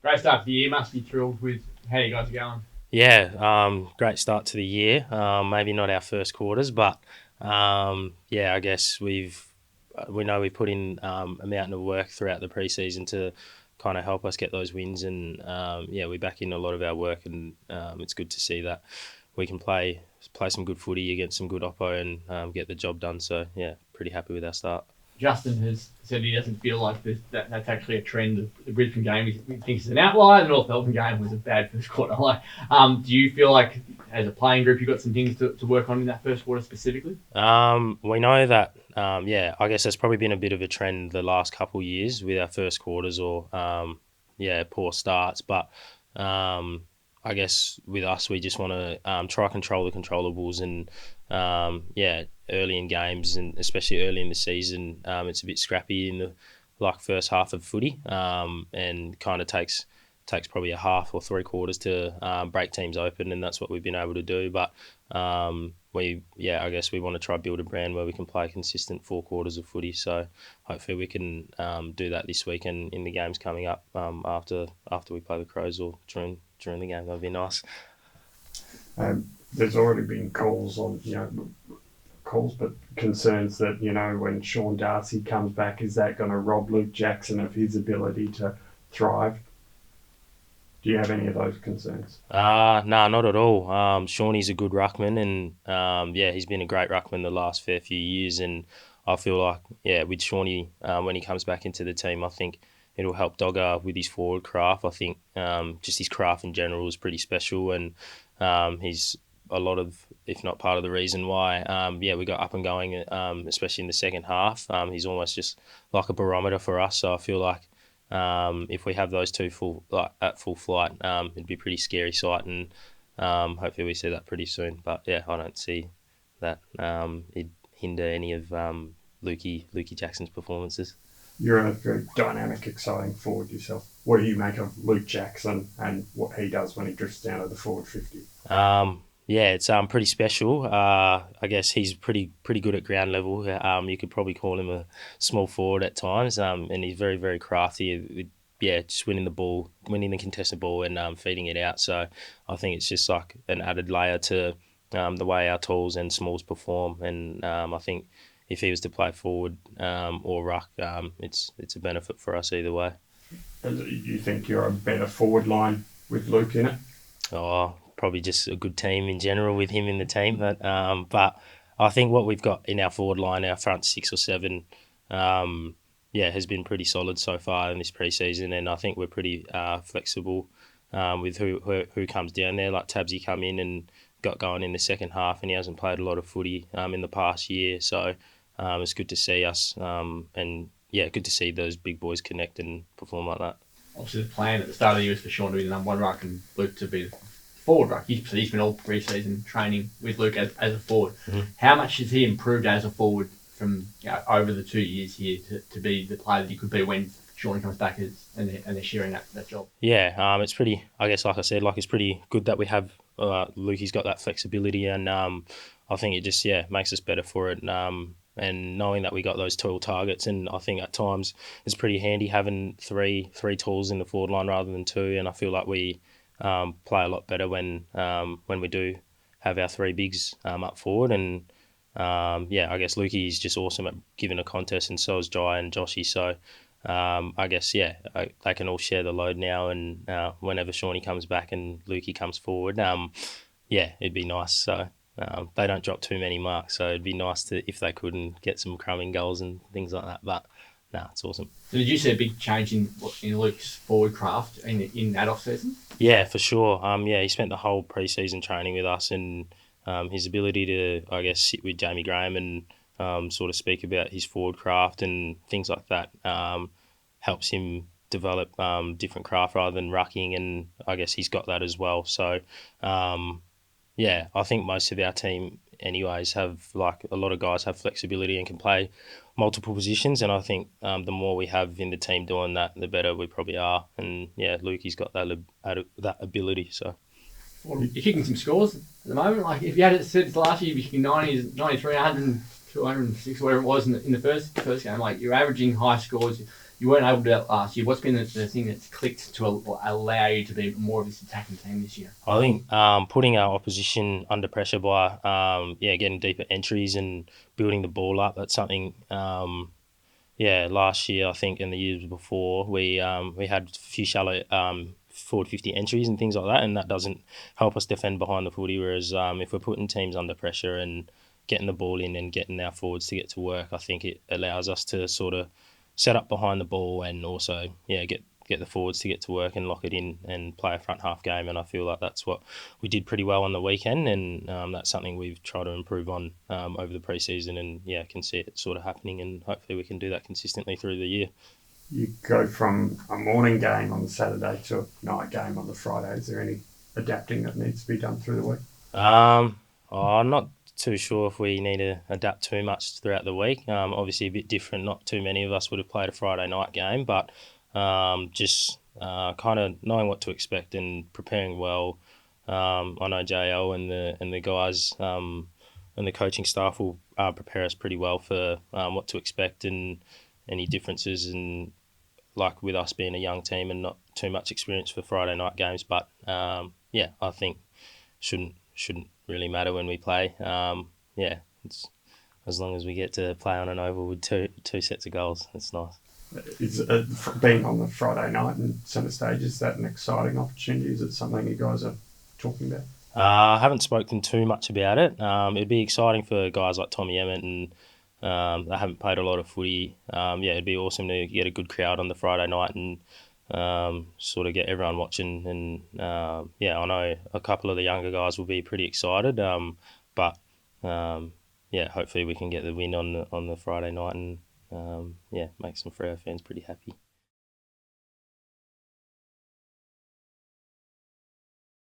Great start to the year. Must be thrilled with how you guys are going. Yeah, great start to the year. Maybe not our first quarters, but yeah, I guess we know we put in a mountain of work throughout the preseason to kind of help us get those wins, and yeah, we back in a lot of our work, and it's good to see that we can play some good footy against some good oppo and get the job done. So yeah, pretty happy with our start. Justin has said he doesn't feel like that's actually a trend. The Brisbane game he thinks it's an outlier. The North Melbourne game was a bad first quarter. Do you feel like as a playing group you've got some things to work on in that first quarter specifically? We know that, yeah, I guess that's probably been a bit of a trend the last couple of years with our first quarters or, yeah, poor starts. But I guess with us, we just want to try control the controllables and, yeah, early in games and especially early in the season, it's a bit scrappy in the first half of footy, and kind of takes probably a half or three quarters to break teams open, and that's what we've been able to do. But I guess we want to try build a brand where we can play consistent four quarters of footy. So hopefully we can do that this weekend in the games coming up, after we play the Crows or during the game. That'd be nice. There's already been calls on, calls, but concerns that, when Sean Darcy comes back, is that going to rob Luke Jackson of his ability to thrive? Do you have any of those concerns? No, not at all. Shawnee's a good ruckman, and yeah, he's been a great ruckman the last fair few years. And I feel like, yeah, with Shawnee, when he comes back into the team, I think it'll help Dogger with his forward craft. I think just his craft in general is pretty special, and he's a lot of, if not part of the reason why, yeah, we got up and going, especially in the second half. He's almost just like a barometer for us. So I feel like if we have those two at full flight, it'd be a pretty scary sight, and hopefully we see that pretty soon. But yeah, I don't see that it'd hinder any of Lukey Jackson's performances. You're a very dynamic, exciting forward yourself. What do you make of Luke Jackson and what he does when he drifts down to the forward 50? Yeah, it's pretty special. I guess he's pretty good at ground level. You could probably call him a small forward at times. And he's very very crafty. Yeah, just winning the ball, winning the contested ball, and feeding it out. So I think it's just like an added layer to the way our talls and smalls perform. And I think if he was to play forward or ruck, it's a benefit for us either way. And you think you're a better forward line with Luke in it? Oh, probably just a good team in general with him in the team. But I think what we've got in our forward line, our front six or seven, yeah, has been pretty solid so far in this preseason, and I think we're pretty flexible with who comes down there. Like Tabsy come in and got going in the second half, and he hasn't played a lot of footy in the past year, so it's good to see us, and yeah, good to see those big boys connect and perform like that. Obviously, the plan at the start of the year was for Sean to be the number one ruck and Luke to be the forward ruck. He's been all pre-season training with Luke as a forward. Mm-hmm. How much has he improved as a forward from over the 2 years here to be the player that he could be when Sean comes back and they're sharing that job? Yeah, it's pretty. I guess, like I said, it's pretty good that we have Lukey's got that flexibility, and I think it just makes us better for it. And knowing that we got those tall targets, and I think at times it's pretty handy having three talls in the forward line rather than two. And I feel like we play a lot better when we do have our three bigs up forward. And yeah, I guess Lukey is just awesome at giving a contest, and so is Jai and Joshy. So I guess they can all share the load now. And whenever Shawnee comes back and Lukey comes forward, yeah, it'd be nice. So. They don't drop too many marks, so it'd be nice to if they could and get some crumbing goals and things like that. But no, it's awesome. So did you see a big change in Luke's forward craft in that off season? Yeah, for sure. Yeah, he spent the whole pre-season training with us, and his ability to, I guess, sit with Jamie Graham and sort of speak about his forward craft and things like that helps him develop different craft rather than rucking, and I guess he's got that as well. So. Yeah, I think most of our team, anyways, have a lot of guys have flexibility and can play multiple positions, and I think the more we have in the team doing that, the better we probably are. And yeah, Lukey's got that ability. So well, you're kicking some scores at the moment. Like if you had it said last year, you'd be kicking 90s, 93, 100, 206, whatever it was in the first game. Like you're averaging high scores. You weren't able to do that last year. What's been the thing that's clicked to allow you to be more of this attacking team this year? I think putting our opposition under pressure by getting deeper entries and building the ball up. That's something. Last year I think and the years before we had a few shallow forward 50 entries and things like that, and that doesn't help us defend behind the footy. Whereas if we're putting teams under pressure and getting the ball in and getting our forwards to get to work, I think it allows us to sort of set up behind the ball and also get the forwards to get to work and lock it in and play a front half game. And I feel like that's what we did pretty well on the weekend, and that's something we've tried to improve on over the pre-season, and can see it sort of happening, and hopefully we can do that consistently through the year. You go from a morning game on the Saturday to a night game on the Friday. Is there any adapting that needs to be done through the week? I'm not too sure if we need to adapt too much throughout the week. Obviously a bit different. Not too many of us would have played a Friday night game, but just kind of knowing what to expect and preparing well. I know JL and the guys and the coaching staff will prepare us pretty well for what to expect and any differences, and like with us being a young team and not too much experience for Friday night games. But I think shouldn't really matter when we play. It's as long as we get to play on an oval with two sets of goals, it's nice. Is being on the Friday night and centre stage, is that an exciting opportunity? Is it something you guys are talking about? I haven't spoken too much about it. It'd be exciting for guys like Tommy Emmett and they haven't played a lot of footy. It'd be awesome to get a good crowd on the Friday night and sort of get everyone watching. And I know a couple of the younger guys will be pretty excited. But hopefully we can get the win on the Friday night and make some Freo fans pretty happy.